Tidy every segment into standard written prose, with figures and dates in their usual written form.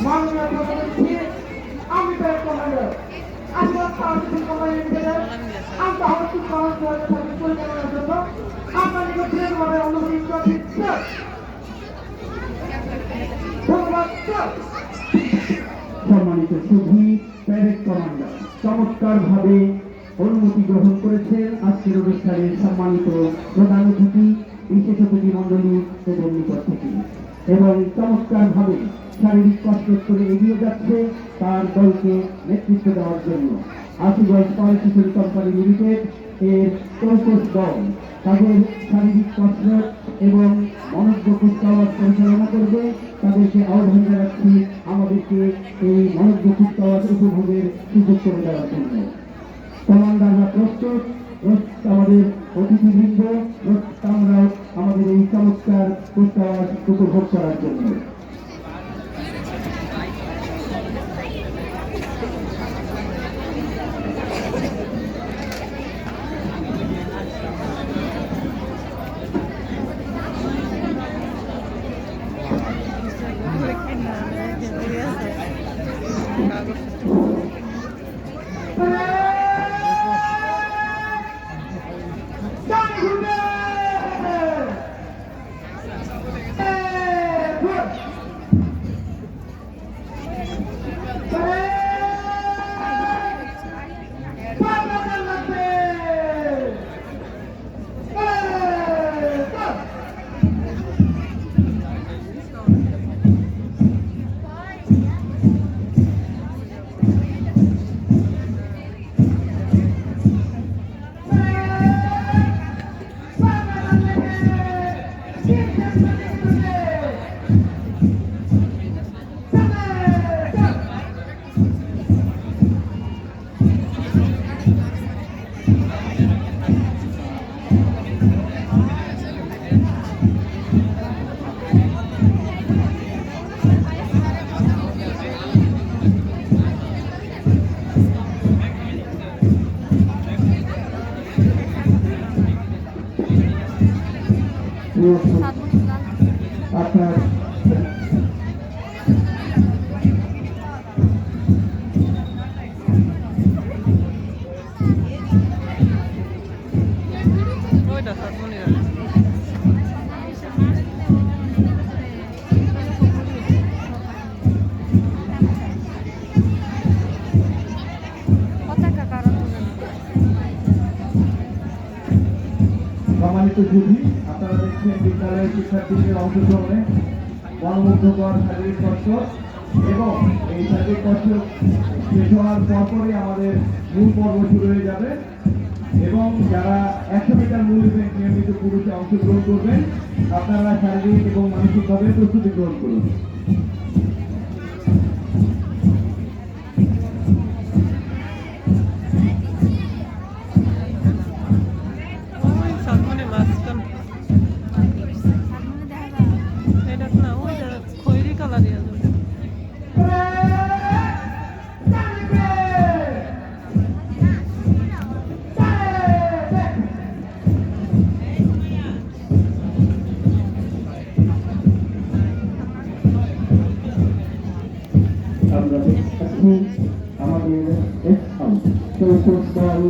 মাননীয় প্রধানমন্ত্রী আমি তো কমান্ডার আজকের পার্টি কমান্ডার আমরা হচ্ছে কমান্ডার সাথে পরিচালনার জন্য আপনার নিকটে মানে অনুমতি দিচ্ছি ধন্যবাদ। সম্মানিত সুধী প্যারেড কমান্ডার চমৎকারভাবে অনুমতি গ্রহণ করেছেন আজকের অনুষ্ঠানের সম্মানিত প্রধান অতিথি বিশেষ অতিথি মন্ডলী এদের নিকট থেকে এবং চমৎকারভাবে শারীরিক কসরত করে এগিয়ে যাচ্ছে তার দলকে নেতৃত্ব দেওয়ার জন্য আশুগঞ্জ পাওয়ার কিশোরী কোম্পানি লিমিটেড এর চৌকস দল তাদের শারীরিক কসরত এবং মনোযোগ কুচকাওয়াজ পরিচালনা করবে। তাদেরকে আহ্বান জানাচ্ছি আমাদেরকে এই মনোযোগ কুচকাওয়াজ উপভোগের সুযোগ করে দেওয়ার জন্য। কমান্ডাররা প্রস্তুত, আমাদের অতিথিবৃন্দ আমরাও আমাদের এই চমৎকার কুচকাওয়াজ উপভোগ করার জন্য। আপনার সম্মানিত সুধী আপনারা দেখছেন বিদ্যালয়ের শিক্ষার্থীদের অংশগ্রহণে মনোমুগ্ধকর শারীরিক কসরত এবং এই শারীরিক কসরত শেষ হওয়ার পরপরই আমাদের মূল পর্ব শুরু হয়ে যাবে এবং যারা 100 মিটার মূল ইভেন্ট নিয়মিত পুরুষে অংশগ্রহণ করবেন আপনারা শারীরিক এবং মানসিকভাবে প্রস্তুতি গ্রহণ করুন। আমরা দেখছি আমাদের চৌকস দল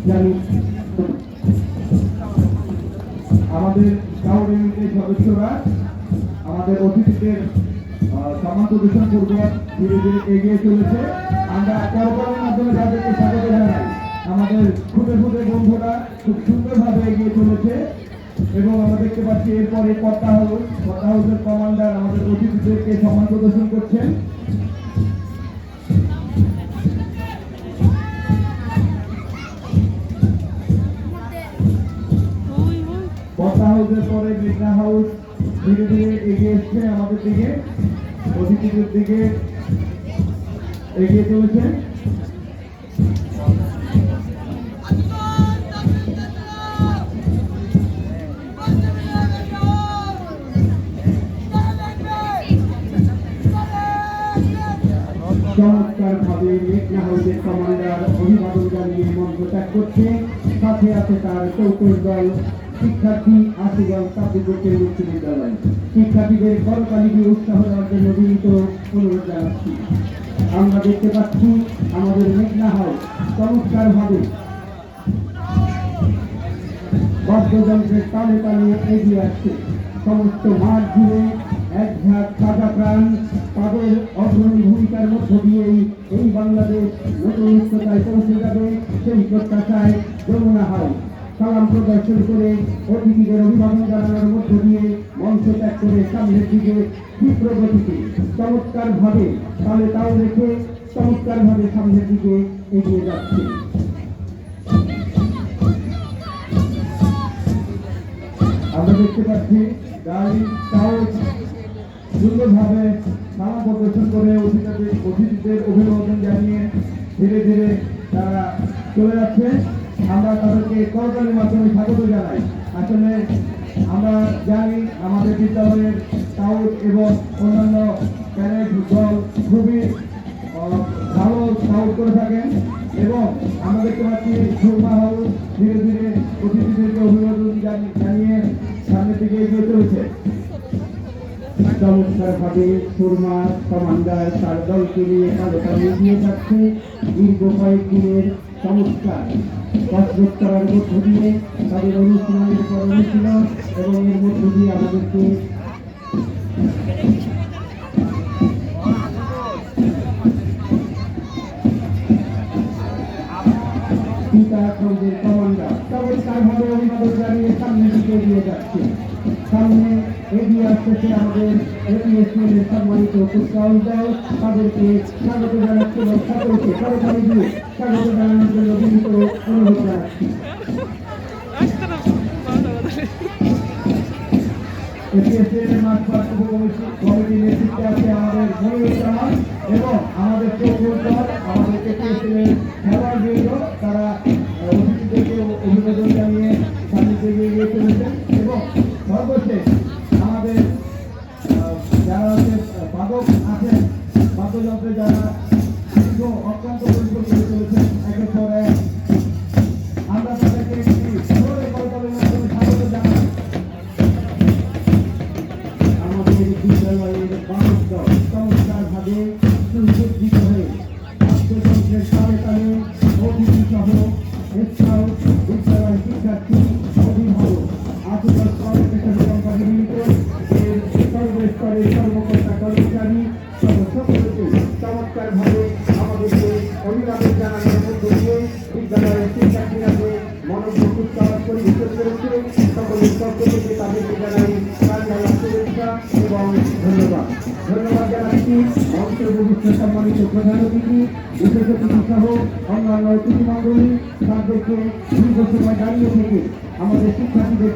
জানি আমাদের স্কাউট ইউনিটের সদস্যরা আমাদের অতিথিদের সম্মান প্রদর্শন পূর্বক ধীরে ধীরে এগিয়ে চলেছে। আমরা করকরের মাধ্যমে তাদেরকে স্বাগত জানাই। আমাদের খুদে খুদে বন্ধুরা খুব সুন্দরভাবে এগিয়ে চলেছে এবং আমরা দেখতে পাচ্ছি এরপরে কর্তা হাউসের কমান্ডার আমাদের অতিথিদেরকে সম্মান প্রদর্শন করছেন। কর্তা হাউসের পরে মেঘনা হাউস ধীরে ধীরে এগিয়ে এসছে আমাদের দিকে, অতিথিদের দিকে এগিয়ে চলেছে। চমৎকারভাবে মেঘনা হাউসের কমান্ডার অভিবাদন জানিয়ে মঞ্চ ত্যাগ করছে। সাথে আছে তার চৌকস দল শিক্ষার্থী আশুগঞ্জ তাপবিদ্যুতের উচ্চ বিদ্যালয়। শিক্ষার্থীদের করতালিকে উৎসাহ দেওয়ার জন্য বিনীত অনুরোধ জানাচ্ছি। আমরা দেখতে পাচ্ছি আমাদের মেঘনা হাউস চমৎকারভাবে বাদ্যযন্ত্রের তালে তালে এগিয়ে আসছে। সমস্ত মাঠ জুড়ে এক ঝাঁক সাদা প্রাণ তাদের অগ্রণী ভূমিকার মধ্য দিয়েই এই বাংলাদেশ নতুন উচ্চতায় পৌঁছে যাবে সেই প্রত্যাশায় যমুনা হাউস সালাম প্রদর্শন করে অতিথিদের অভিবাদন জানানোর মধ্য দিয়ে মঞ্চ ত্যাগ করে সামনের দিকে তীব্র গতিতে চমৎকারভাবে তালে তাল রেখে চমৎকারভাবে সামনের দিকে এগিয়ে যাচ্ছে। আমরা দেখতে পাচ্ছি গাড়ি স্কাউট সুন্দরভাবে সালাম প্রদর্শন করে অতিথিদের অভিবাদন জানিয়ে ধীরে ধীরে তারা চলে যাচ্ছে। আমরা তাদেরকে করতালির মাধ্যমে স্বাগত জানাই। আসলে আমরা জানি আমাদের বিদ্যালয়ের স্কাউট এবং অন্যান্য প্যারেড দল খুবই ভালো স্কাউট করে থাকেন এবং আমরা দেখতে পাচ্ছি সুরমা হাউস ধীরে ধীরে অতিথিদেরকে অভিবাদন জানিয়ে সামনের দিকে এগিয়ে চলেছে। চমৎকারভাবে সুরমা কমান্ডার তার দলকে নিয়ে তালে এগিয়ে যাচ্ছে। দীর্ঘ কয়েকদিনের চমৎকার কসরত করার মধ্য দিয়ে তাদের অনুশীলনের পর অনুশীলন এবং এর মধ্য দিয়ে আমাদেরকে সীতাখণ্ডের কমান্ডার চমৎকারভাবে অভিবাদন জানিয়ে সামনের দিকে এগিয়ে যাচ্ছে। সামনে এগিয়ে আসতেছে আমাদের এপিএসএল এর সম্মানিত কুচকাওয়াজ দল। তাদেরকে স্বাগত জানাচ্ছি এবং সকলকে সরকারি দিয়ে স্বাগত জানানোর জন্য বিনীত অনুরোধ জানাচ্ছি। এপিএসএল এর মাঠ পার্শ্ব কমিটির নেতৃত্বে আছে আমাদের মনিরুজ্জামান এবং আমাদের প্রকৌশল আমাদের এপিএসএল এর খেলোয়াড়বৃন্দ। তারা অতিথিদেরকে অভিবাদন জানিয়ে সামনের দিকে এগিয়ে চলেছেন এবং সর্বশেষ আমাদের যারা বাদক আছেন বাদ্যযন্ত্রে যারা দীর্ঘ অত্যন্ত পরিশ্রম করে চলেছেন একের পর এক আমরা তাদেরকে একটি করতালির মাধ্যমে স্বাগত জানাই। আমাদের বিদ্যালয়ের বাদক দল চমৎকারভাবে সুসজ্জিত হয়ে বাদ্যযন্ত্রের তালে তালে অতিথি সহ স্কাউট বিদ্যালয় শিক্ষার্থী অভিভাবক আশুগঞ্জ সর্বস্তরের কর্মকর্তা কর্মচারী সকলকে চমৎকারভাবে আমাদেরকে অভিবাদন জানানোর মধ্য দিয়ে বিদ্যালয়ের শিক্ষার্থীরাকে মনোযোগ উৎসাহ পরিবেশন করেছে। সকলের পক্ষ থেকে তাদেরকে জানাই প্রাণঢালা শুভেচ্ছা এবং ধন্যবাদ জানাচ্ছি। মঞ্চের ভবিষ্যৎ সম্মানিত প্রধান অতিথি বিশেষ অতিথি সহ অন্যান্য অতিথি মণ্ডলী তাদেরকে দীর্ঘ সময় দাঁড়িয়ে থেকে আমাদের শিক্ষার্থীদের